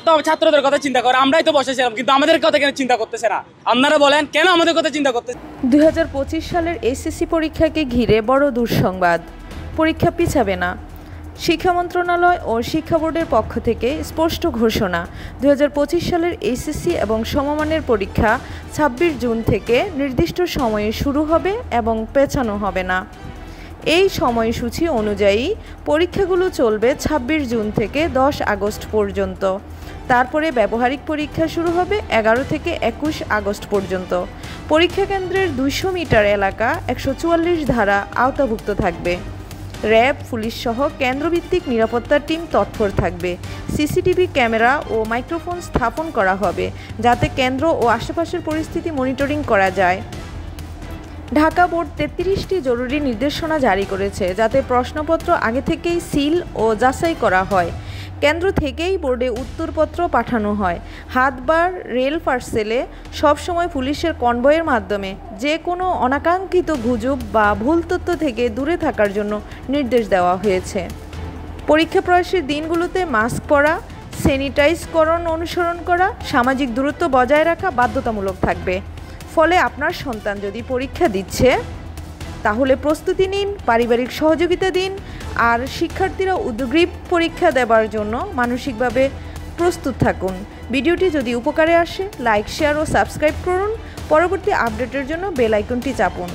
তো ছাত্রদের কথা চিন্তা করে, আমরাই তো বসেছিলাম, কিন্তু আমাদের কথা কেন চিন্তা করতেছে না? আপনারা বলেন কেন আমাদের কথা চিন্তা করতেছে? 2025 সালের এসএসসি পরীক্ষাকে ঘিরে বড় দুঃসংবাদ, পরীক্ষা পিছাবে না। শিক্ষা মন্ত্রণালয় ও শিক্ষা বোর্ডের পক্ষ থেকে স্পষ্ট ঘোষণা, 2025 সালের এসএসসি এবং সমমানের পরীক্ষা 26 জুন থেকে নির্দিষ্ট সময়ে শুরু হবে এবং পেছানো হবে না। এই সময়সূচি অনুযায়ী পরীক্ষাগুলো চলবে 26 জুন থেকে 10 আগস্ট পর্যন্ত। তারপরে ব্যবহারিক পরীক্ষা শুরু হবে 11 থেকে 21 আগস্ট পর্যন্ত। পরীক্ষা কেন্দ্রের 200 মিটার এলাকা 144 ধারা আওতাভুক্ত থাকবে। র্যাব, পুলিশ সহ কেন্দ্রভিত্তিক নিরাপত্তার টিম তৎপর থাকবে। সিসিটিভি ক্যামেরা ও মাইক্রোফোন স্থাপন করা হবে যাতে কেন্দ্র ও আশেপাশের পরিস্থিতি মনিটরিং করা যায়। ঢাকা বোর্ড 33টি জরুরি নির্দেশনা জারি করেছে যাতে প্রশ্নপত্র আগে থেকেই সিল ও যাচাই করা হয়। কেন্দ্র থেকেই বোর্ডে উত্তরপত্র পাঠানো হয়। হাতবার রেল পার্সেলে সবসময় পুলিশের কনভয়ের মাধ্যমে যে কোনো অনাকাঙ্ক্ষিত গুজব বা ভুল তথ্য থেকে দূরে থাকার জন্য নির্দেশ দেওয়া হয়েছে। পরীক্ষা প্রয়াসের দিনগুলোতে মাস্ক পরা, স্যানিটাইজকরণ অনুসরণ করা, সামাজিক দূরত্ব বজায় রাখা বাধ্যতামূলক থাকবে। ফলে আপনার সন্তান যদি পরীক্ষা দিচ্ছে তাহলে প্রস্তুতি নিন, পারিবারিক সহযোগিতা দিন, আর শিক্ষার্থীরা উদ্গ্রীব পরীক্ষা দেবার জন্য মানসিকভাবে প্রস্তুত থাকুন। ভিডিওটি যদি উপকারে আসে লাইক, শেয়ার ও সাবস্ক্রাইব করুন। পরবর্তী আপডেটের জন্য বেল আইকনটি চাপুন।